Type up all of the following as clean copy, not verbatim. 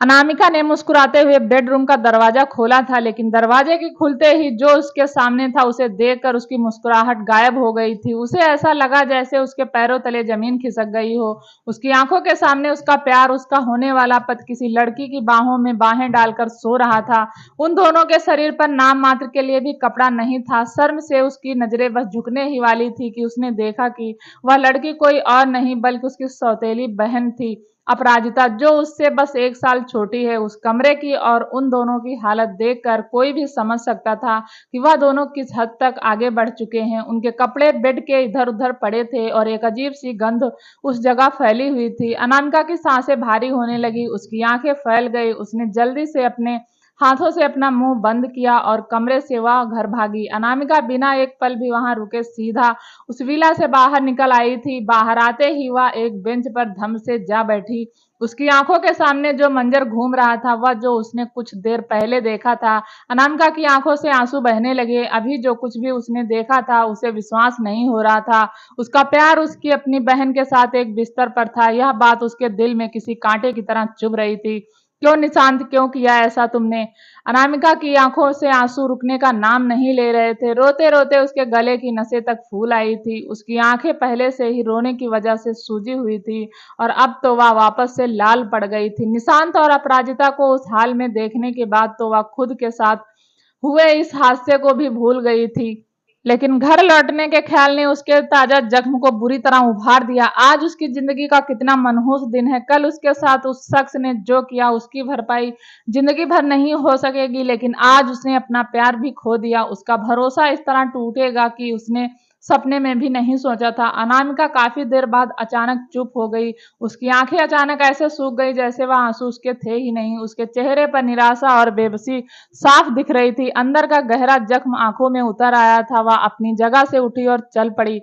अनामिका ने मुस्कुराते हुए बेडरूम का दरवाजा खोला था, लेकिन दरवाजे के खुलते ही जो उसके सामने था उसे देखकर उसकी मुस्कुराहट गायब हो गई थी। उसे ऐसा लगा जैसे उसके पैरों तले जमीन खिसक गई हो। उसकी आंखों के सामने उसका प्यार, उसका होने वाला पति किसी लड़की की बाहों में बाहें डालकर सो रहा था। उन दोनों के शरीर पर नाम मात्र के लिए भी कपड़ा नहीं था। शर्म से उसकी नजरें बस झुकने ही वाली थी कि उसने देखा कि वह लड़की कोई और नहीं बल्कि उसकी सौतेली बहन थी, अपराजिता, जो उससे बस 1 साल छोटी है। उस कमरे की और उन दोनों की हालत देखकर कोई भी समझ सकता था कि वह दोनों किस हद तक आगे बढ़ चुके हैं। उनके कपड़े बेड के इधर उधर पड़े थे और एक अजीब सी गंध उस जगह फैली हुई थी। अनामिका की सांसें भारी होने लगी, उसकी आंखें फैल गई। उसने जल्दी से अपने हाथों से अपना मुंह बंद किया और कमरे से वह घर भागी। अनामिका बिना एक पल भी वहां रुके सीधा उस विला से बाहर निकल आई थी। बाहर आते ही वह एक बेंच पर धम से जा बैठी। उसकी आंखों के सामने जो मंजर घूम रहा था, वह जो उसने कुछ देर पहले देखा था। अनामिका की आंखों से आंसू बहने लगे। अभी जो कुछ भी उसने देखा था उसे विश्वास नहीं हो रहा था। उसका प्यार उसकी अपनी बहन के साथ एक बिस्तर पर था। यह बात उसके दिल में किसी कांटे की तरह चुभ रही थी। क्यों निशांत, क्यों किया ऐसा तुमने? अनामिका की आंखों से आंसू रुकने का नाम नहीं ले रहे थे। रोते रोते उसके गले की नसें तक फूल आई थी। उसकी आंखें पहले से ही रोने की वजह से सूजी हुई थी और अब तो वह वापस से लाल पड़ गई थी। निशांत और अपराजिता को उस हाल में देखने के बाद तो वह खुद के साथ हुए इस हादसे को भी भूल गई थी, लेकिन घर लौटने के ख्याल ने उसके ताजा जख्म को बुरी तरह उभार दिया। आज उसकी जिंदगी का कितना मनहूस दिन है। कल उसके साथ उस शख्स ने जो किया उसकी भरपाई जिंदगी भर नहीं हो सकेगी, लेकिन आज उसने अपना प्यार भी खो दिया। उसका भरोसा इस तरह टूटेगा कि उसने सपने में भी नहीं सोचा था। अनामिका काफी देर बाद अचानक चुप हो गई। उसकी आंखें अचानक ऐसे सूख गई जैसे वह आंसू उसके थे ही नहीं। उसके चेहरे पर निराशा और बेबसी साफ दिख रही थी। अंदर का गहरा जख्म आंखों में उतर आया था। वह अपनी जगह से उठी और चल पड़ी।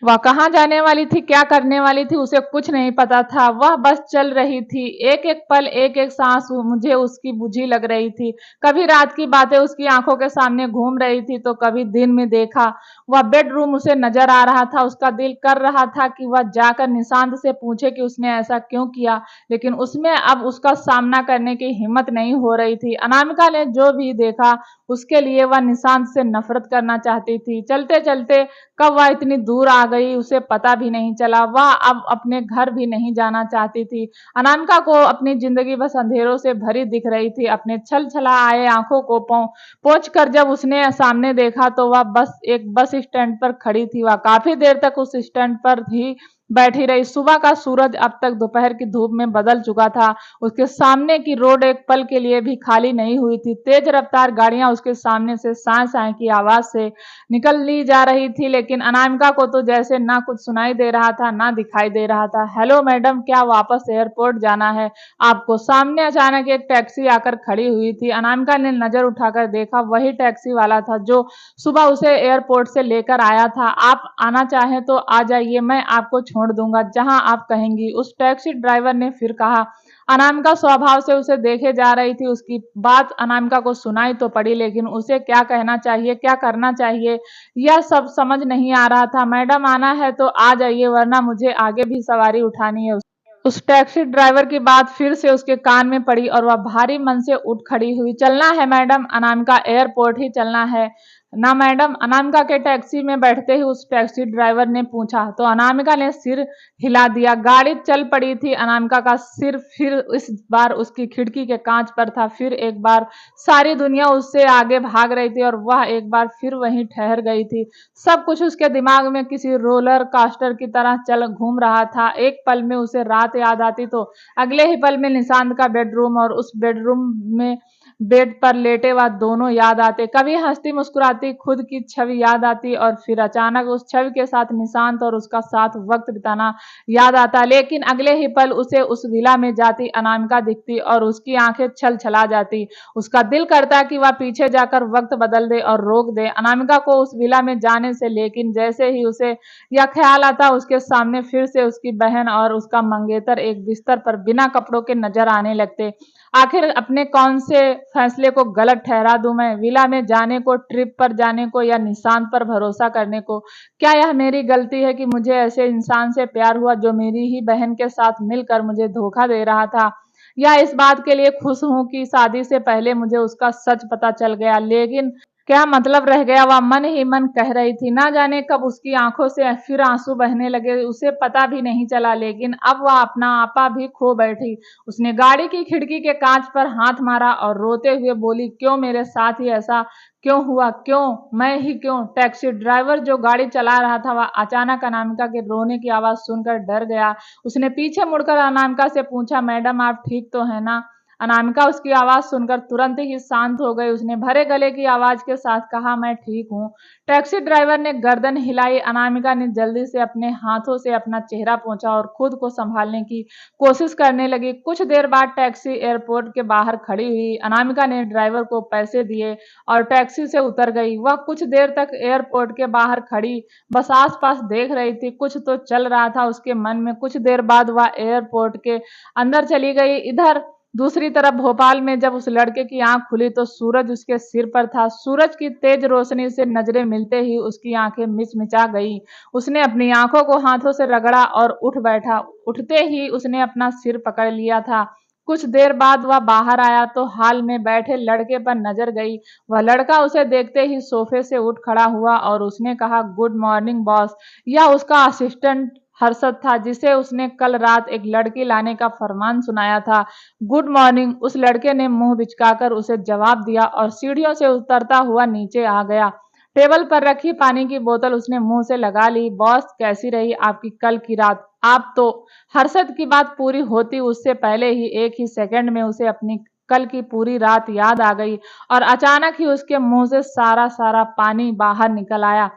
वह कहाँ जाने वाली थी, क्या करने वाली थी, उसे कुछ नहीं पता था। वह बस चल रही थी। एक एक पल, एक एक सांस मुझे उसकी बुझी लग रही थी। कभी रात की बातें उसकी आंखों के सामने घूम रही थी तो कभी दिन में देखा वह बेडरूम उसे नजर आ रहा था। उसका दिल कर रहा था कि वह जाकर निशांत से पूछे कि उसने ऐसा क्यों किया, लेकिन उसमें अब उसका सामना करने की हिम्मत नहीं हो रही थी। अनामिका ने जो भी देखा उसके लिए वह निशांत से नफरत करना चाहती थी। चलते चलते कब वह इतनी दूर आ गई उसे पता भी नहीं चला। वह अब अपने घर भी नहीं जाना चाहती थी। अनामिका को अपनी जिंदगी बस अंधेरों से भरी दिख रही थी। अपने छल छला आए आंखों को पोंछ कर जब उसने सामने देखा तो वह बस स्टैंड पर खड़ी थी। वह काफी देर तक उस स्टैंड पर ही बैठी रही। सुबह का सूरज अब तक दोपहर की धूप में बदल चुका था। उसके सामने की रोड एक पल के लिए भी खाली नहीं हुई थी। तेज रफ्तार गाड़ियां उसके सामने से साए साए की आवाज से निकल ली जा रही थी, लेकिन अनामिका को तो जैसे ना कुछ सुनाई दे रहा था ना दिखाई दे रहा था। हेलो मैडम, क्या वापस एयरपोर्ट जाना है आपको? सामने अचानक एक टैक्सी आकर खड़ी हुई थी। अनामिका ने नजर उठाकर देखा, वही टैक्सी वाला था जो सुबह उसे एयरपोर्ट से लेकर आया था। आप आना चाहें तो आ जाइए, मैं आपको छोड़ दूंगा जहां आप कहेंगी, उस टैक्सी ड्राइवर ने फिर कहा। अनामिका स्वभाव से उसे देखे जा रही थी। उसकी बात अनामिका को सुनाई तो पड़ी, लेकिन उसे क्या कहना चाहिए, क्या करना चाहिए, यह सब समझ नहीं आ रहा था। मैडम आना है तो आ जाइए, वरना मुझे आगे भी सवारी उठानी है। उस टैक्सी ड्राइवर की बात फिर से उसके कान में पड़ी और वह भारी मन से उठ खड़ी हुई। चलना है मैडम, अनामिका, एयरपोर्ट ही चलना है ना मैडम? अनामिका के टैक्सी में बैठते ही उस टैक्सी ड्राइवर ने पूछा तो अनामिका ने सिर हिला दिया। गाड़ी चल पड़ी थी। अनामिका का सिर फिर इस बार उसकी खिड़की के कांच पर था। फिर एक बार सारी दुनिया उससे आगे भाग रही थी और वह एक बार फिर वहीं ठहर गई थी। सब कुछ उसके दिमाग में किसी रोलर कास्टर की तरह चल घूम रहा था। एक पल में उसे रात याद आती तो अगले ही पल में निशांत का बेडरूम और उस बेडरूम में बेड पर लेटे वह दोनों याद आते। कभी हंसती मुस्कुराती खुद की छवि याद आती और फिर अचानक उस छवि के साथ निशांत और उसका साथ वक्त बिताना याद आता। लेकिन अगले ही पल उसे उस विला में जाती अनामिका दिखती और उसकी आंखें छल छला जाती। उसका दिल करता कि वह पीछे जाकर वक्त बदल दे और रोक दे अनामिका को उस विला में जाने से, लेकिन जैसे ही उसे यह ख्याल आता उसके सामने फिर से उसकी बहन और उसका मंगेतर एक बिस्तर पर बिना कपड़ों के नजर आने लगते। आखिर अपने कौन से फैसले को गलत ठहरा दूं मैं? विला में जाने को, ट्रिप पर जाने को, या निशांत पर भरोसा करने को? क्या यह मेरी गलती है कि मुझे ऐसे इंसान से प्यार हुआ जो मेरी ही बहन के साथ मिलकर मुझे धोखा दे रहा था? या इस बात के लिए खुश हूँ कि शादी से पहले मुझे उसका सच पता चल गया। लेकिन क्या मतलब रह गया, वह मन ही मन कह रही थी। ना जाने कब उसकी आंखों से फिर आंसू बहने लगे, उसे पता भी नहीं चला। लेकिन अब वह अपना आपा भी खो बैठी। उसने गाड़ी की खिड़की के कांच पर हाथ मारा और रोते हुए बोली, क्यों मेरे साथ ही ऐसा क्यों हुआ, क्यों मैं ही क्यों? टैक्सी ड्राइवर जो गाड़ी चला रहा था, वह अचानक अनामिका के रोने की आवाज सुनकर डर गया। उसने पीछे मुड़कर अनामिका से पूछा, मैडम आप ठीक तो है ना? अनामिका उसकी आवाज सुनकर तुरंत ही शांत हो गई। उसने भरे गले की आवाज के साथ कहा, मैं ठीक हूँ। टैक्सी ड्राइवर ने गर्दन हिलाई। अनामिका ने जल्दी से अपने हाथों से अपना चेहरा पोंछा और खुद को संभालने की कोशिश करने लगी। कुछ देर बाद टैक्सी एयरपोर्ट के बाहर खड़ी हुई। अनामिका ने ड्राइवर को पैसे दिए और टैक्सी से उतर गई। वह कुछ देर तक एयरपोर्ट के बाहर खड़ी बस आसपास देख रही थी। कुछ तो चल रहा था उसके मन में। कुछ देर बाद वह एयरपोर्ट के अंदर चली गई। इधर दूसरी तरफ भोपाल में जब उस लड़के की आंख खुली तो सूरज उसके सिर पर था। सूरज की तेज रोशनी से नजरें मिलते ही उसकी आंखें मिचमिचा गई। उसने अपनी आंखों को हाथों से रगड़ा और उठ बैठा। उठते ही उसने अपना सिर पकड़ लिया था। कुछ देर बाद वह बाहर आया तो हाल में बैठे लड़के पर नजर गई। वह लड़का उसे देखते ही सोफे से उठ खड़ा हुआ और उसने कहा, गुड मॉर्निंग बॉस। यह उसका असिस्टेंट हर्षद था, जिसे उसने कल रात एक लड़की लाने का फरमान सुनाया था। गुड मॉर्निंग, उस लड़के ने मुंह बिचकाकर उसे जवाब दिया और सीढ़ियों से उतरता हुआ नीचे आ गया। टेबल पर रखी पानी की बोतल उसने मुंह से लगा ली। बॉस, कैसी रही आपकी कल की रात? आप तो हर्षद की बात पूरी होती उससे पहले ही एक ही सेकंड में उसे अपनी कल की पूरी रात याद आ गई और अचानक ही उसके मुंह से सारा सारा पानी बाहर निकल आया।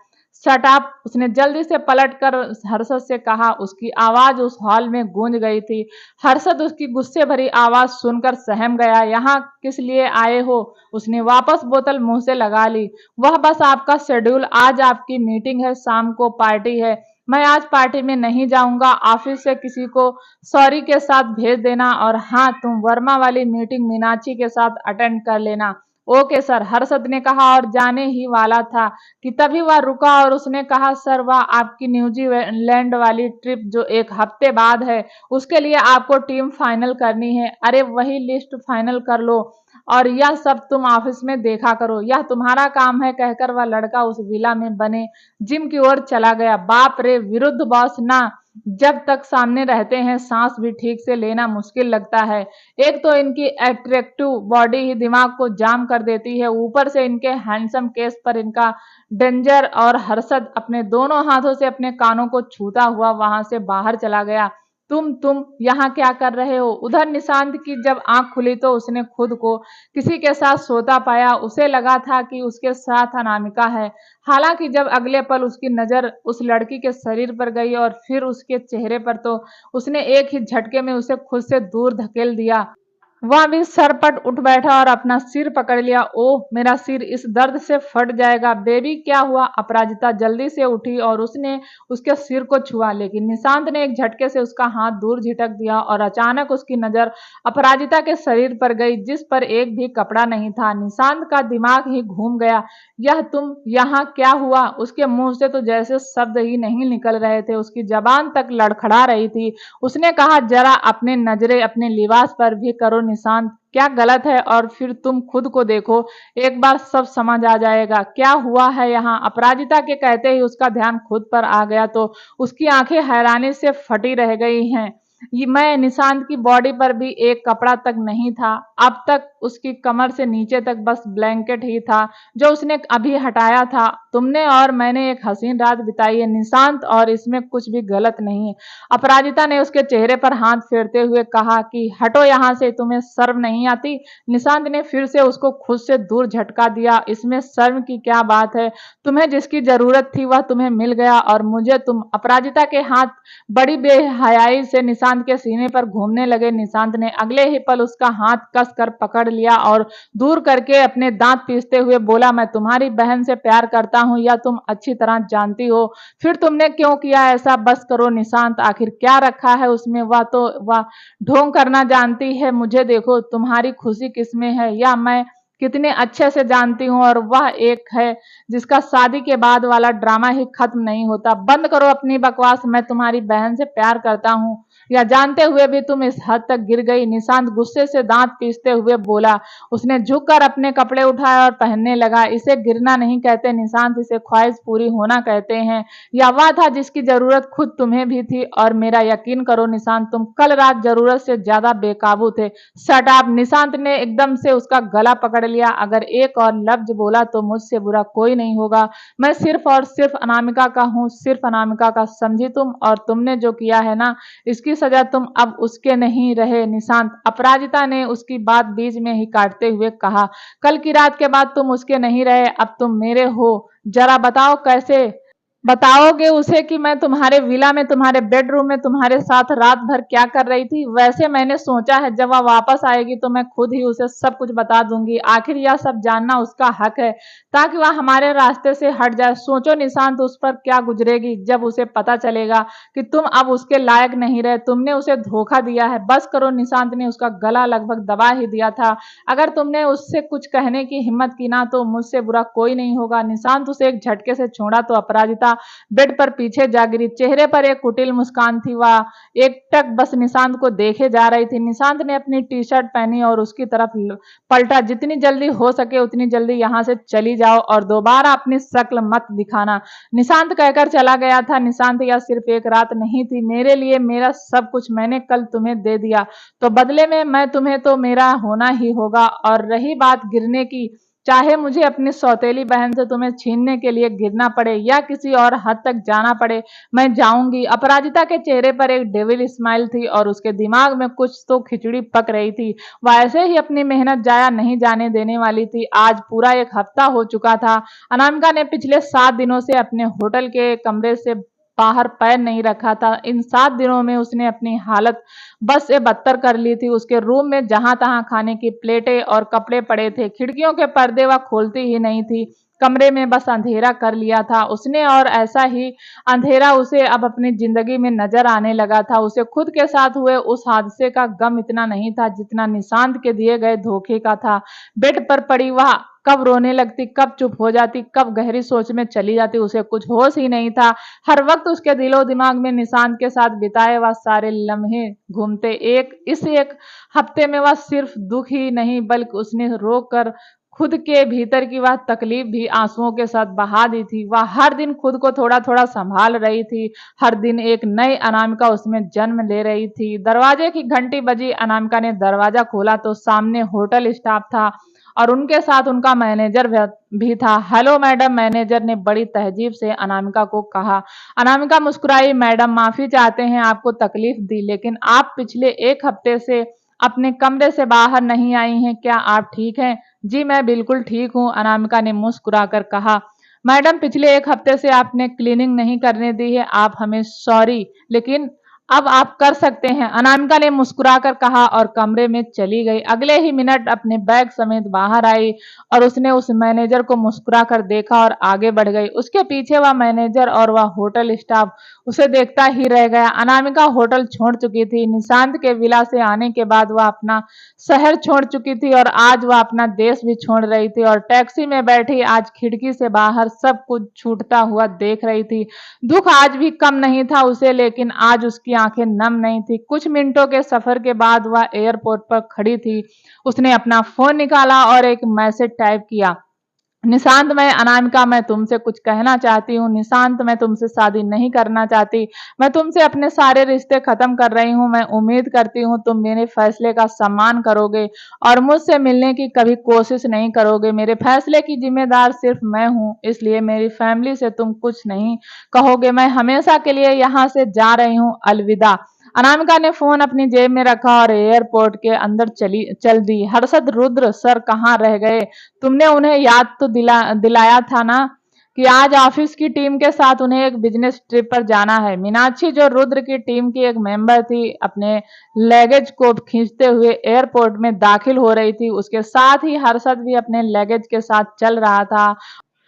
शट अप, उसने जल्दी से पलटकर हर्षद से कहा। उसकी आवाज उस हॉल में गूंज गई थी। हर्षद उसकी गुस्से भरी आवाज सुनकर सहम गया। यहाँ किस लिए आए हो? उसने वापस बोतल मुंह से लगा ली। वह बस आपका शेड्यूल, आज आपकी मीटिंग है, शाम को पार्टी है। मैं आज पार्टी में नहीं जाऊंगा। ऑफिस से किसी को सॉरी के साथ भेज देना और हाँ, तुम वर्मा वाली मीटिंग मीनाक्षी के साथ अटेंड कर लेना। ओके सर, हर्षद ने कहा और जाने ही वाला था कि तभी वह रुका और उसने कहा, सर वह आपकी न्यूजीलैंड वाली ट्रिप जो एक हफ्ते बाद है, उसके लिए आपको टीम फाइनल करनी है। अरे वही लिस्ट फाइनल कर लो और यह सब तुम ऑफिस में देखा करो, यह तुम्हारा काम है, कहकर वह लड़का उस विला में बने जिम की ओर चला गया। बाप रे, विरुद्ध बॉस ना, जब तक सामने रहते हैं सांस भी ठीक से लेना मुश्किल लगता है। एक तो इनकी एट्रैक्टिव बॉडी ही दिमाग को जाम कर देती है, ऊपर से इनके हैंडसम केस पर इनका डेंजर। और हर्षद अपने दोनों हाथों से अपने कानों को छूता हुआ वहां से बाहर चला गया। तुम यहाँ क्या कर रहे हो? उधर निशांत की जब आंख खुली तो उसने खुद को किसी के साथ सोता पाया। उसे लगा था कि उसके साथ अनामिका है। हालांकि जब अगले पल उसकी नजर उस लड़की के शरीर पर गई और फिर उसके चेहरे पर, तो उसने एक ही झटके में उसे खुद से दूर धकेल दिया। वह भी सरपट उठ बैठा और अपना सिर पकड़ लिया। ओह, मेरा सिर इस दर्द से फट जाएगा। बेबी क्या हुआ? अपराजिता जल्दी से उठी और उसने उसके सिर को छुआ, लेकिन निशांत ने एक झटके से उसका हाथ दूर झिटक दिया और अचानक उसकी नजर अपराजिता के शरीर पर गई, जिस पर एक भी कपड़ा नहीं था। निशांत का दिमाग ही घूम गया। यह तुम यहाँ क्या हुआ? उसके मुंह से तो जैसे शब्द ही नहीं निकल रहे थे, उसकी जबान तक लड़खड़ा रही थी। उसने कहा, जरा अपने नजरें अपने लिबास पर भी करो निशांत, क्या गलत है? और फिर तुम खुद को देखो, एक बार सब समझ आ जाएगा क्या हुआ है यहाँ। अपराजिता के कहते ही उसका ध्यान खुद पर आ गया तो उसकी आंखें हैरानी से फटी रह गई हैं। ये मैं निशांत की बॉडी पर भी एक कपड़ा तक नहीं था। अब तक उसकी कमर से नीचे तक बस ब्लैंकेट ही था जो उसने अभी हटाया था। तुमने और मैंने एक हसीन रात बिताई है निशांत, और इसमें कुछ भी गलत नहीं है। अपराजिता ने उसके चेहरे पर हाथ फेरते हुए कहा कि हटो यहाँ से, तुम्हें शर्म नहीं आती? निशांत ने फिर से उसको खुद से दूर झटका दिया। इसमें शर्म की क्या बात है? तुम्हें जिसकी जरूरत थी वह तुम्हें मिल गया और मुझे तुम। अपराजिता के हाथ बड़ी बेहयाई से निशांत के सीने पर घूमने लगे। निशांत ने अगले ही पल उसका हाथ कस कर पकड़ लिया और दूर करके अपने दांत पीसते हुए बोला, मैं तुम्हारी बहन से प्यार करता हूं, या तुम अच्छी तरह जानती हो। फिर तुमने क्यों किया ऐसा? बस करो निशांत, आखिर क्या रखा है उसमें? वह ढोंग करना जानती है। मुझे देखो, तुम्हारी खुशी किसमें है या मैं कितने अच्छे से जानती हूँ। और वह एक है जिसका शादी के बाद वाला ड्रामा ही खत्म नहीं होता। बंद करो अपनी बकवास, मैं तुम्हारी बहन से प्यार करता हूँ। या जानते हुए भी तुम इस हद तक गिर गई? निशांत गुस्से से दांत पीसते हुए बोला। उसने झुककर अपने कपड़े उठाए और पहनने लगा। इसे गिरना नहीं कहते निशांत, इसे ख्वाहिश पूरी होना कहते हैं। यह वह था जिसकी जरूरत खुद तुम्हें भी थी, और मेरा यकीन करो निशांत, तुम कल रात जरूरत से ज्यादा बेकाबू थे। Shut up! निशांत ने एकदम से उसका गला पकड़ लिया। अगर एक और लफ्ज बोला तो मुझसे बुरा कोई नहीं होगा। मैं सिर्फ और सिर्फ अनामिका का हूँ, सिर्फ अनामिका का, समझी तुम? और तुमने जो किया है ना, इसकी सजा तुम अब उसके नहीं रहे निशांत। अपराजिता ने उसकी बात बीच में ही काटते हुए कहा। कल की रात के बाद तुम उसके नहीं रहे, अब तुम मेरे हो। जरा बताओ कैसे बताओगे उसे कि मैं तुम्हारे विला में, तुम्हारे बेडरूम में तुम्हारे साथ रात भर क्या कर रही थी? वैसे मैंने सोचा है जब वह वापस आएगी तो मैं खुद ही उसे सब कुछ बता दूंगी। आखिर यह सब जानना उसका हक है, ताकि वह हमारे रास्ते से हट जाए। सोचो निशांत, उस पर क्या गुजरेगी जब उसे पता चलेगा कि तुम अब उसके लायक नहीं रहे, तुमने उसे धोखा दिया है। बस करो! निशांत ने उसका गला लगभग दबा ही दिया था। अगर तुमने उससे कुछ कहने की हिम्मत की ना तो मुझसे बुरा कोई नहीं होगा। निशांत उसे एक झटके से छोड़ा तो अपराजिता बेड पर पीछे जा गिरी। चेहरे पर एक कुटिल मुस्कान थी। वह एकटक बस निशांत को देखे जा रही थी। निशांत ने अपनी टी शर्ट पहनी और उसकी तरफ पलटा। जितनी जल्दी हो सके उतनी जल्दी यहाँ से चली जाओ और दोबारा अपनी शक्ल मत दिखाना, निशांत कहकर चला गया था। निशांत, यह सिर्फ एक रात नहीं थी मेरे लिए, मेरा सब कुछ मैंने कल तुम्हें दे दिया, तो बदले में मैं तुम्हें तो मेरा होना ही होगा। और रही बात गिरने की, चाहे मुझे अपनी सौतेली बहन से तुम्हें छीनने के लिए गिरना पड़े या किसी और हद तक जाना पड़े, मैं जाऊंगी। अपराजिता के चेहरे पर एक डेविल स्माइल थी और उसके दिमाग में कुछ तो खिचड़ी पक रही थी। वह ऐसे ही अपनी मेहनत जाया नहीं जाने देने वाली थी। आज पूरा एक हफ्ता हो चुका था। अनामिका ने पिछले 7 दिनों से अपने होटल के कमरे से बाहर पैर नहीं रखा था। इन 7 दिनों में उसने अपनी हालत बस से बदतर कर ली थी। उसके रूम में जहां तहां खाने की प्लेटें और कपड़े पड़े थे। खिड़कियों के पर्दे वह खोलती ही नहीं थी। कमरे में बस अंधेरा कर लिया था उसने, और ऐसा ही अंधेरा उसे अब अपनी जिंदगी में नजर आने लगा था। उसे खुद के साथ हुए उस हादसे का गम इतना नहीं था जितना निशांत के दिए गए धोखे का था। बेड पर पड़ी वह कब रोने लगती, कब चुप हो जाती, कब गहरी सोच में चली जाती, उसे कुछ होश ही नहीं था। हर वक्त उसके दिलो दिमाग में निशांत के साथ बिताए वह सारे लम्हे घूमते। इस एक हफ्ते में वह सिर्फ दुख ही नहीं बल्कि उसने रोक कर खुद के भीतर की वह तकलीफ भी आंसुओं के साथ बहा दी थी। वह हर दिन खुद को थोड़ा थोड़ा संभाल रही थी। हर दिन एक नई अनामिका उसमें जन्म ले रही थी। दरवाजे की घंटी बजी। अनामिका ने दरवाजा खोला तो सामने होटल स्टाफ था और उनके साथ उनका मैनेजर भी था। हेलो मैडम, मैनेजर ने बड़ी तहजीब से अनामिका को कहा। अनामिका मुस्कुराई। मैडम, माफी चाहते हैं आपको तकलीफ दी, लेकिन आप पिछले 1 हफ्ते से अपने कमरे से बाहर नहीं आई हैं। क्या आप ठीक हैं? जी मैं बिल्कुल ठीक हूँ, अनामिका ने मुस्कुराकर कहा। मैडम, पिछले 1 हफ्ते से आपने क्लीनिंग नहीं करने दी है, आप हमें सॉरी, लेकिन अब आप कर सकते हैं, अनामिका ने मुस्कुराकर कहा और कमरे में चली गई। अगले ही मिनट अपने बैग समेत बाहर आई और उसने उस मैनेजर को मुस्कुराकर देखा और आगे बढ़ गई। उसके पीछे वह मैनेजर और वह होटल स्टाफ उसे देखता ही रह गया। अनामिका होटल छोड़ चुकी थी। निशांत के विला से आने के बाद वह अपना शहर छोड़ चुकी थी और आज वह अपना देश भी छोड़ रही थी। और टैक्सी में बैठी आज खिड़की से बाहर सब कुछ छूटता हुआ देख रही थी। दुख आज भी कम नहीं था उसे, लेकिन आज उसकी आंखें नम नहीं थी। कुछ मिनटों के सफर के बाद वह एयरपोर्ट पर खड़ी थी। उसने अपना फोन निकाला और एक मैसेज टाइप किया। निशांत, मैं अनामिका, मैं तुमसे कुछ कहना चाहती हूँ। निशांत, मैं तुमसे शादी नहीं करना चाहती। मैं तुमसे अपने सारे रिश्ते खत्म कर रही हूँ। मैं उम्मीद करती हूँ तुम मेरे फैसले का सम्मान करोगे और मुझसे मिलने की कभी कोशिश नहीं करोगे। मेरे फैसले की जिम्मेदार सिर्फ मैं हूँ, इसलिए मेरी फैमिली से तुम कुछ नहीं कहोगे। मैं हमेशा के लिए यहाँ से जा रही हूँ, अलविदा। अनामिका ने फोन अपनी जेब में रखा और एयरपोर्ट के अंदर चल दी। हर्षद, रुद्र सर कहाँ रह गए? तुमने उन्हें याद तो दिलाया था ना कि आज ऑफिस की टीम के साथ उन्हें एक बिजनेस ट्रिप पर जाना है। मीनाक्षी, जो रुद्र की टीम की एक मेंबर थी, अपने लगेज को खींचते हुए एयरपोर्ट में दाखिल हो रही थी। उसके साथ ही हर्षद भी अपने लगेज के साथ चल रहा था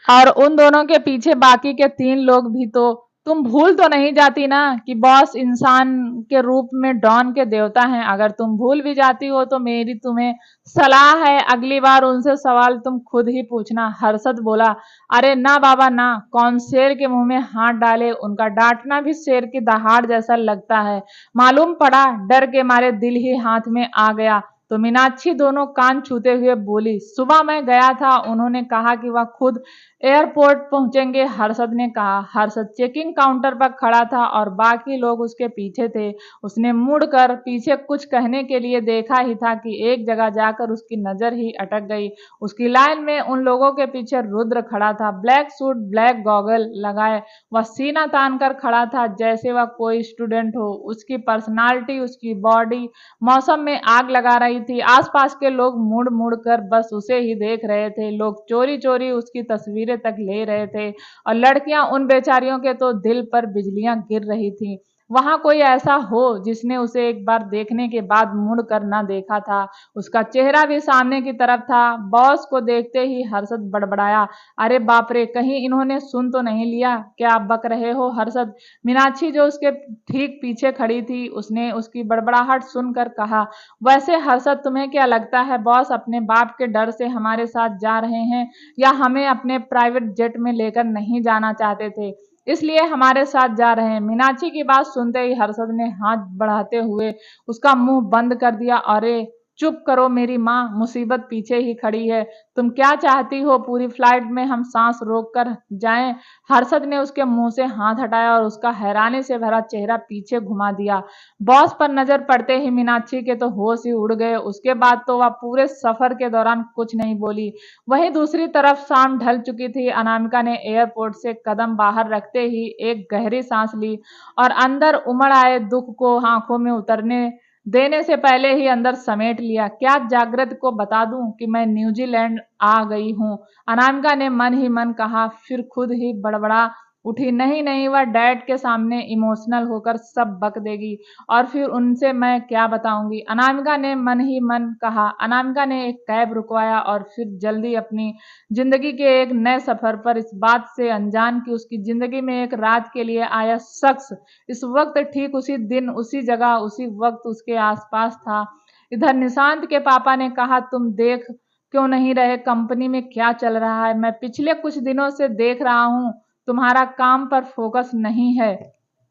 और उन दोनों के पीछे बाकी के 3 लोग भी तो तुम भूल तो नहीं जाती ना कि बॉस इंसान के रूप में डॉन के देवता हैं। अगर तुम भूल भी जाती हो तो मेरी तुम्हें सलाह है, अगली बार उनसे सवाल तुम खुद ही पूछना। हर्षद बोला, अरे ना बाबा ना, कौन शेर के मुंह में हाथ डाले, उनका डांटना भी शेर की दहाड़ जैसा लगता है। मालूम पड़ा, डर के मारे दिल ही हाथ में आ गया। तो मीनाक्षी दोनों कान छूते हुए बोली, सुबह मैं गया था, उन्होंने कहा कि वह खुद एयरपोर्ट पहुंचेंगे। हर्षद ने कहा। हर्षद चेकिंग काउंटर पर खड़ा था और बाकी लोग उसके पीछे थे। उसने मुड़कर पीछे कुछ कहने के लिए देखा ही था कि एक जगह जाकर उसकी नजर ही अटक गई। उसकी लाइन में उन लोगों के पीछे रुद्र खड़ा था, ब्लैक सूट, ब्लैक गॉगल लगाए। वह सीना तान कर खड़ा था जैसे वह कोई स्टूडेंट हो। उसकी पर्सनालिटी, उसकी बॉडी मौसम में आग लगा रही थी। आसपास के लोग मुड़ मुड़ कर बस उसे ही देख रहे थे। लोग चोरी चोरी उसकी तस्वीरें तक ले रहे थे और लड़कियां, उन बेचारियों के तो दिल पर बिजलियां गिर रही थी। वहां कोई ऐसा हो जिसने उसे एक बार देखने के बाद मुड़ कर ना देखा था। उसका चेहरा भी सामने की तरफ था। बॉस को देखते ही हर्षद बड़बड़ाया, अरे बाप रे, कहीं इन्होंने सुन तो नहीं लिया? क्या आप बक रहे हो हर्षद? मीनाक्षी जो उसके ठीक पीछे खड़ी थी, उसने उसकी बड़बड़ाहट सुनकर कहा, वैसे हर्षद, तुम्हें क्या लगता है बॉस अपने बाप के डर से हमारे साथ जा रहे हैं, या हमें अपने प्राइवेट जेट में लेकर नहीं जाना चाहते थे इसलिए हमारे साथ जा रहे हैं? मीनाक्षी की बात सुनते ही हर्षद ने हाथ बढ़ाते हुए उसका मुंह बंद कर दिया। अरे चुप करो मेरी माँ, मुसीबत पीछे ही खड़ी है। तुम क्या चाहती हो, पूरी फ्लाइट में हम सांस रोक कर जाएं? हर्षद ने उसके मुंह से हाथ हटाया और उसका हैरानी से भरा चेहरा पीछे घुमा दिया। बॉस पर नजर पड़ते ही मीनाक्षी के तो होश ही उड़ गए। उसके बाद तो वह पूरे सफर के दौरान कुछ नहीं बोली। वहीं दूसरी तरफ शाम ढल चुकी थी। अनामिका ने एयरपोर्ट से कदम बाहर रखते ही एक गहरी सांस ली और अंदर उमड़ आए दुख को आंखों में उतरने देने से पहले ही अंदर समेट लिया। क्या जागृत को बता दूं कि मैं न्यूजीलैंड आ गई हूं? अनामिका ने मन ही मन कहा, फिर खुद ही बड़बड़ा उठी, नहीं नहीं, वह डैड के सामने इमोशनल होकर सब बक देगी और फिर उनसे मैं क्या बताऊंगी। अनामिका ने मन ही मन कहा। अनामिका ने एक कैब रुकवाया और फिर जल्दी अपनी जिंदगी के एक नए सफर पर, इस बात से अनजान कि उसकी जिंदगी में एक रात के लिए आया शख्स इस वक्त ठीक उसी दिन, उसी जगह, उसी वक्त उसके आसपास था। इधर निशांत के पापा ने कहा, तुम देख क्यों नहीं रहे कंपनी में क्या चल रहा है? मैं पिछले कुछ दिनों से देख रहा हूँ तुम्हारा काम पर फोकस नहीं है।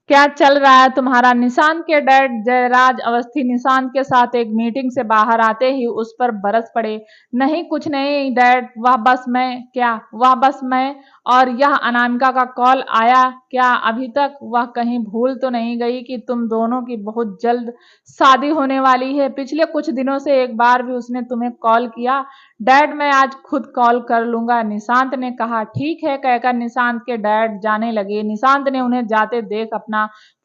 क्या चल रहा है तुम्हारा? निशांत के डैड जयराज अवस्थी निशांत के साथ एक मीटिंग से बाहर आते ही उस पर बरस पड़े। नहीं कुछ नहीं डैड, वह बस मैं और यह अनामिका का कॉल आया क्या अभी तक? वह कहीं भूल तो नहीं गई कि तुम दोनों की बहुत जल्द शादी होने वाली है? पिछले कुछ दिनों से एक बार भी उसने तुम्हें कॉल किया? डैड मैं आज खुद कॉल कर लूंगा, निशांत ने कहा। ठीक है कहकर निशांत के डैड जाने लगे। निशांत ने उन्हें जाते देख अपना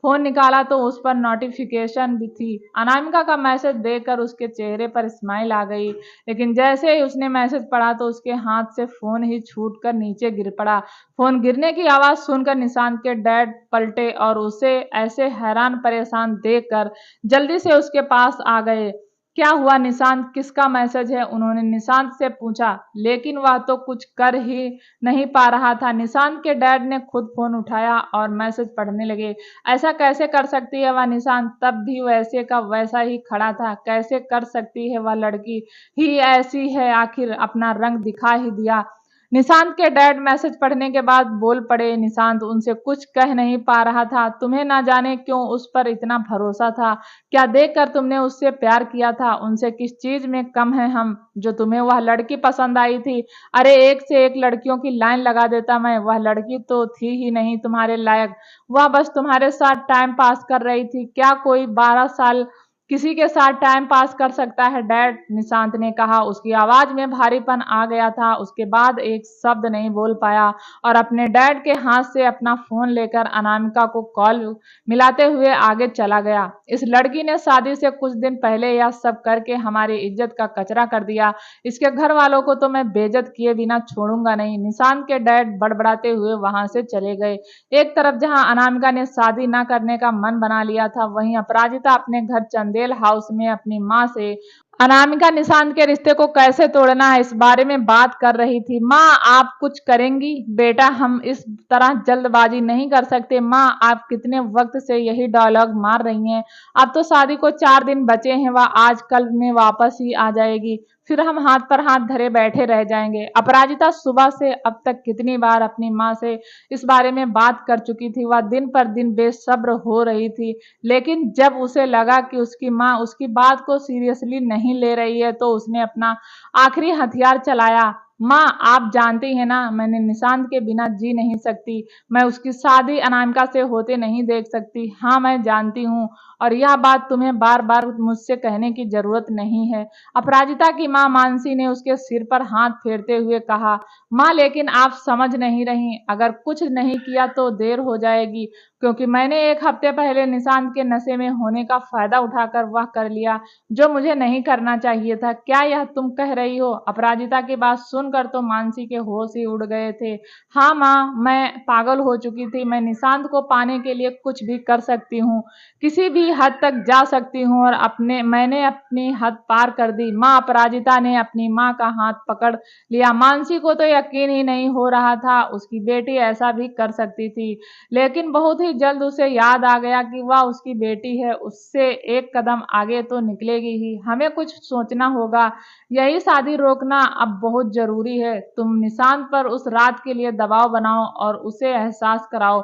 फोन निकाला तो उस पर नोटिफिकेशन भी थी। अनामिका का मैसेज देखकर उसके चेहरे पर स्माइल आ गई, लेकिन जैसे ही उसने मैसेज पढ़ा तो उसके हाथ से फोन ही छूटकर नीचे गिर पड़ा। फोन गिरने की आवाज सुनकर निशांत के डैड पलटे और उसे ऐसे हैरान परेशान देखकर जल्दी से उसके पास आ गए। क्या हुआ निशांत, किसका मैसेज है? उन्होंने निशांत से पूछा, लेकिन वह तो कुछ कर ही नहीं पा रहा था। निशांत के डैड ने खुद फोन उठाया और मैसेज पढ़ने लगे। ऐसा कैसे कर सकती है वह? निशांत तब भी वैसे का वैसा ही खड़ा था। कैसे कर सकती है वह? लड़की ही ऐसी है, आखिर अपना रंग दिखा ही दिया। निशांत के डैड मैसेज पढ़ने के बाद बोल पड़े। निशांत उनसे कुछ कह नहीं पा रहा था। तुम्हें ना जाने क्यों उस पर इतना भरोसा था। क्या देखकर तुमने उससे प्यार किया था? उनसे किस चीज में कम है हम, जो तुम्हें वह लड़की पसंद आई थी? अरे एक से एक लड़कियों की लाइन लगा देता मैं, वह लड़की तो थी ही नहीं तुम्हारे लायक। वह बस तुम्हारे साथ टाइम पास कर रही थी। क्या कोई 12 साल किसी के साथ टाइम पास कर सकता है डैड? निशांत ने कहा। उसकी आवाज में भारीपन आ गया था। उसके बाद एक शब्द नहीं बोल पाया और अपने डैड के हाथ से अपना फोन लेकर अनामिका को कॉल मिलाते हुए आगे चला गया। इस लड़की ने शादी से कुछ दिन पहले यह सब करके हमारी इज्जत का कचरा कर दिया। इसके घर वालों को तो मैं बेइज्जत किए बिना छोड़ूंगा नहीं। निशांत के डैड बड़बड़ाते हुए वहां से चले गए। एक तरफ जहां अनामिका ने शादी न करने का मन बना लिया था, वहीं अपराजिता अपने घर चंदेल हाउस में अपनी माँ से अनामिका निशांत के रिश्ते को कैसे तोड़ना है इस बारे में बात कर रही थी। माँ आप कुछ करेंगी? बेटा हम इस तरह जल्दबाजी नहीं कर सकते। माँ आप कितने वक्त से यही डायलॉग मार रही हैं। अब तो शादी को 4 दिन बचे हैं, वह आज कल में वापस ही आ जाएगी, फिर हम हाथ पर हाथ धरे बैठे रह जाएंगे। अपराजिता सुबह से अब तक कितनी बार अपनी माँ से इस बारे में बात कर चुकी थी। वह दिन पर दिन बेसब्र हो रही थी, लेकिन जब उसे लगा कि उसकी माँ उसकी बात को सीरियसली नहीं ले रही है तो उसने अपना आखिरी हथियार चलाया। माँ आप जानती हैं ना, मैंने निशांत के बिना जी नहीं सकती। मैं उसकी शादी अनामिका से होते नहीं देख सकती। हाँ मैं जानती हूँ, और यह बात तुम्हें बार बार मुझसे कहने की जरूरत नहीं है। अपराजिता की माँ मानसी ने उसके सिर पर हाथ फेरते हुए कहा। माँ लेकिन आप समझ नहीं रही, अगर कुछ नहीं किया तो देर हो जाएगी, क्योंकि मैंने 1 हफ्ते पहले निशांत के नशे में होने का फायदा उठाकर वह कर लिया जो मुझे नहीं करना चाहिए था। क्या यह तुम कह रही हो? अपराजिता की बात सुनकर तो मानसी के होश ही उड़ गए थे। हाँ माँ मैं पागल हो चुकी थी। मैं निशांत को पाने के लिए कुछ भी कर सकती हूँ, किसी भी हद तक जा सकती हूँ, और मैंने अपनी हद पार कर दी। माँ अपराजिता ने अपनी माँ का हाथ पकड़ लिया। मानसी को तो यकीन ही नहीं हो रहा था उसकी बेटी ऐसा भी कर सकती थी, लेकिन बहुत ही जल्द उसे याद आ गया कि वह उसकी बेटी है, उससे एक कदम आगे तो निकलेगी ही। हमें कुछ सोचना होगा, यही शादी रोकना अब बहुत जरूरी है। तुम निशांत पर उस रात के लिए दबाव बनाओ और उसे एहसास कराओ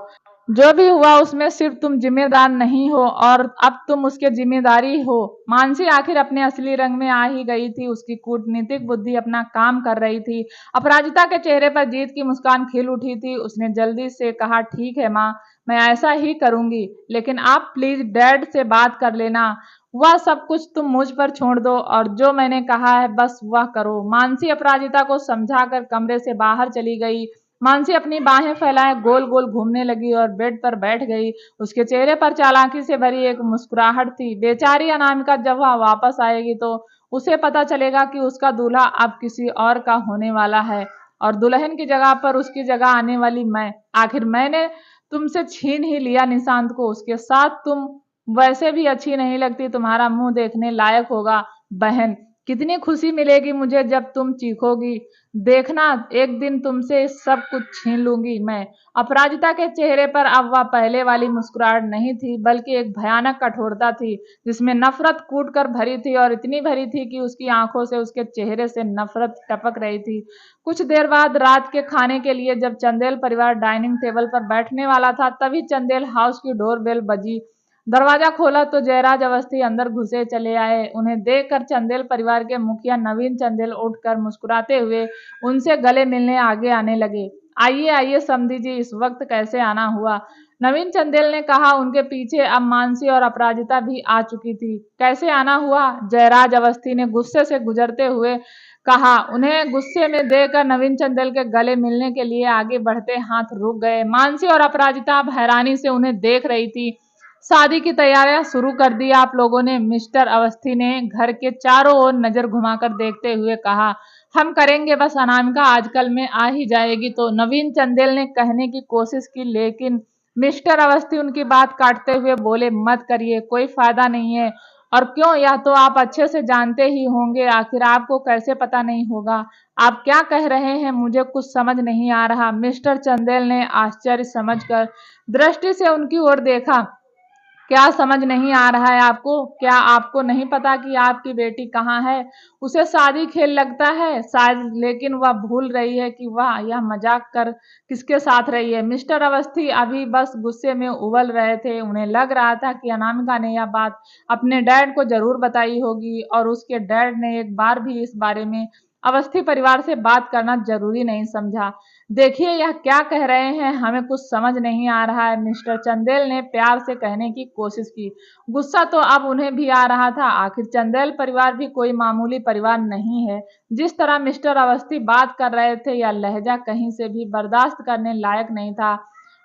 जो भी हुआ उसमें सिर्फ तुम जिम्मेदार नहीं हो, और अब तुम उसके जिम्मेदारी हो। मानसी आखिर अपने असली रंग में आ ही गई थी। उसकी कूटनीतिक बुद्धि अपना काम कर रही थी। अपराजिता के चेहरे पर जीत की मुस्कान खिल उठी थी। उसने जल्दी से कहा ठीक है माँ, मैं ऐसा ही करूंगी, लेकिन आप प्लीज डैड से बात कर लेना। वह सब कुछ तुम मुझ पर छोड़ दो और जो मैंने कहा है बस वह करो। मानसी अपराजिता को समझाकर कमरे से बाहर चली गई। मानसी अपनी बाहें फैलाए गोल गोल घूमने लगी और बेड पर बैठ गई। उसके चेहरे पर चालाकी से भरी एक मुस्कुराहट थी। बेचारी अनामिका जब वह वापस आएगी तो उसे पता चलेगा कि उसका दूल्हा अब किसी और का होने वाला है, और दुल्हन की जगह पर उसकी जगह आने वाली मैं। आखिर मैंने तुमसे छीन ही लिया निशांत को, उसके साथ तुम वैसे भी अच्छी नहीं लगती, तुम्हारा मुंह देखने लायक होगा। बहन कितनी खुशी मिलेगी मुझे जब तुम चीखोगी, देखना एक दिन तुमसे सब कुछ छीन लूंगी मैं। अपराजिता के चेहरे पर अब वह पहले वाली मुस्कुराहट नहीं थी, बल्कि एक भयानक कठोरता थी जिसमें नफरत कूट कर भरी थी, और इतनी भरी थी कि उसकी आंखों से उसके चेहरे से नफरत टपक रही थी। कुछ देर बाद रात के खाने के लिए जब चंदेल परिवार डाइनिंग टेबल पर बैठने वाला था, तभी चंदेल हाउस की डोरबेल बजी। दरवाजा खोला तो जयराज अवस्थी अंदर घुसे चले आए। उन्हें देखकर चंदेल परिवार के मुखिया नवीन चंदेल उठकर मुस्कुराते हुए उनसे गले मिलने आगे आने लगे। आइए आइए समधी जी, इस वक्त कैसे आना हुआ? नवीन चंदेल ने कहा। उनके पीछे अब मानसी और अपराजिता भी आ चुकी थी। कैसे आना हुआ? जयराज अवस्थी ने गुस्से से गुजरते हुए कहा। उन्हें गुस्से में देखकर नवीन चंदेल के गले मिलने के लिए आगे बढ़ते हाथ रुक गए। मानसी और अपराजिता अब हैरानी से उन्हें देख रही थी। शादी की तैयारियां शुरू कर दी आप लोगों ने? मिस्टर अवस्थी ने घर के चारों ओर नजर घुमाकर देखते हुए कहा। हम करेंगे, बस अनामिका आजकल में आ ही जाएगी तो। नवीन चंदेल ने कहने की कोशिश की, लेकिन मिस्टर अवस्थी उनकी बात काटते हुए बोले मत करिए, कोई फायदा नहीं है। और क्यों, यह तो आप अच्छे से जानते ही होंगे, आखिर आपको कैसे पता नहीं होगा? आप क्या कह रहे हैं, मुझे कुछ समझ नहीं आ रहा। मिस्टर चंदेल ने आश्चर्य समझकर दृष्टि से उनकी ओर देखा। क्या समझ नहीं आ रहा है आपको? क्या आपको नहीं पता कि आपकी बेटी कहाँ है? उसे शादी खेल लगता है शायद, लेकिन वह भूल रही है कि वह यह मजाक कर किसके साथ रही है। मिस्टर अवस्थी अभी बस गुस्से में उबल रहे थे। उन्हें लग रहा था कि अनामिका ने यह बात अपने डैड को जरूर बताई होगी, और उसके डैड ने एक बार भी इस बारे में अवस्थी परिवार से बात करना जरूरी नहीं समझा। देखिए यह क्या कह रहे हैं, हमें कुछ समझ नहीं आ रहा है, मिस्टर चंदेल ने प्यार से कहने की कोशिश की। गुस्सा तो अब उन्हें भी आ रहा था, आखिर चंदेल परिवार भी कोई मामूली परिवार नहीं है। जिस तरह मिस्टर अवस्थी बात कर रहे थे, यह लहजा कहीं से भी बर्दाश्त करने लायक नहीं था।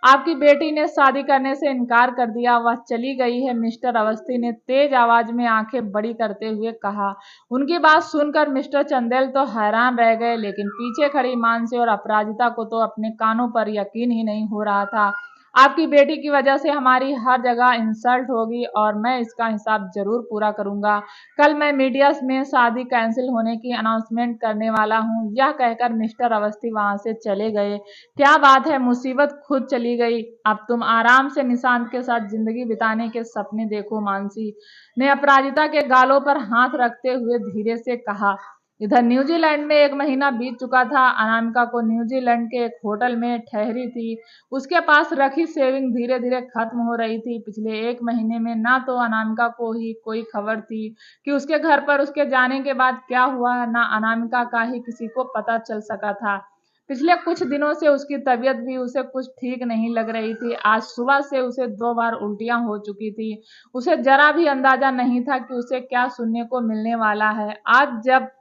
आपकी बेटी ने शादी करने से इनकार कर दिया, वह चली गई है, मिस्टर अवस्थी ने तेज आवाज में आंखें बड़ी करते हुए कहा। उनकी बात सुनकर मिस्टर चंदेल तो हैरान रह गए, लेकिन पीछे खड़ी मानसी और अपराजिता को तो अपने कानों पर यकीन ही नहीं हो रहा था। आपकी बेटी की वजह से हमारी हर जगह इंसल्ट होगी और मैं इसका हिसाब जरूर पूरा करूंगा। कल मैं मीडिया में शादी कैंसिल होने की अनाउंसमेंट करने वाला हूँ। यह कहकर मिस्टर अवस्थी वहां से चले गए। क्या बात है, मुसीबत खुद चली गई। अब तुम आराम से निशांत के साथ जिंदगी बिताने के सपने देखो। मानसी ने अपराजिता के गालों पर हाथ रखते हुए धीरे से कहा। इधर न्यूजीलैंड में 1 महीना बीत चुका था। अनामिका को न्यूजीलैंड के एक होटल में ठहरी थी। उसके पास रखी सेविंग धीरे धीरे खत्म हो रही थी। पिछले 1 महीने में ना तो अनामिका को ही कोई खबर थी कि उसके घर पर उसके जाने के बाद क्या हुआ, ना अनामिका का ही किसी को पता चल सका था। पिछले कुछ दिनों से उसकी तबीयत भी उसे कुछ ठीक नहीं लग रही थी। आज सुबह से उसे 2 बार उल्टियां हो चुकी थी। उसे जरा भी अंदाजा नहीं था कि उसे क्या सुनने को मिलने वाला है। आज जब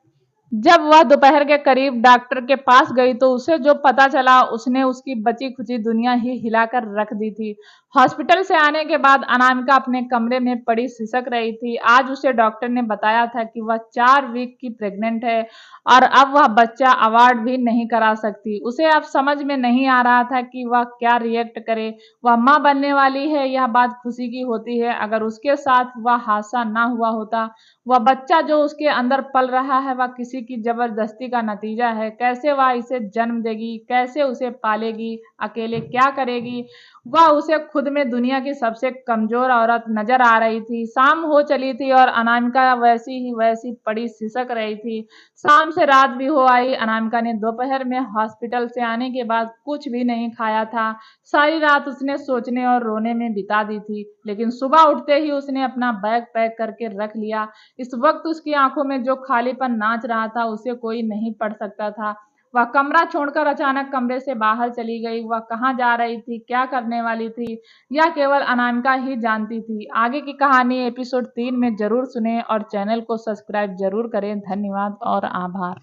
जब वह दोपहर के करीब डॉक्टर के पास गई तो उसे जो पता चला उसने उसकी बची खुची दुनिया ही हिलाकर रख दी थी। हॉस्पिटल से आने के बाद अनामिका अपने कमरे में पड़ी सिसक रही थी। आज उसे डॉक्टर ने बताया था कि वह 4 वीक की प्रेग्नेंट है और अब वह बच्चा अवार्ड भी नहीं करा सकती। उसे अब समझ में नहीं आ रहा था कि वह क्या रिएक्ट करे। वह माँ बनने वाली है, यह बात खुशी की होती है। अगर उसके साथ वह हादसा ना हुआ होता, वह बच्चा जो उसके अंदर पल रहा है वह किसी की जबरदस्ती का नतीजा है। कैसे वह इसे जन्म देगी, कैसे उसे पालेगी, अकेले क्या करेगी। वह उसे खुद में दुनिया की सबसे कमजोर औरत नजर आ रही थी। शाम हो चली थी और अनामिका वैसी ही वैसी पड़ी सिसक रही थी। शाम से रात भी हो आई। अनामिका ने दोपहर में हॉस्पिटल से आने के बाद कुछ भी नहीं खाया था। सारी रात उसने सोचने और रोने में बिता दी थी, लेकिन सुबह उठते ही उसने अपना बैग पैक करके रख लिया। इस वक्त उसकी आंखों में जो खालीपन नाच रहा था उसे कोई नहीं पढ़ सकता था। वह कमरा छोड़कर अचानक कमरे से बाहर चली गई। वह कहाँ जा रही थी, क्या करने वाली थी, यह केवल अनामिका ही जानती थी। आगे की कहानी एपिसोड 3 में जरूर सुने और चैनल को सब्सक्राइब जरूर करें। धन्यवाद और आभार।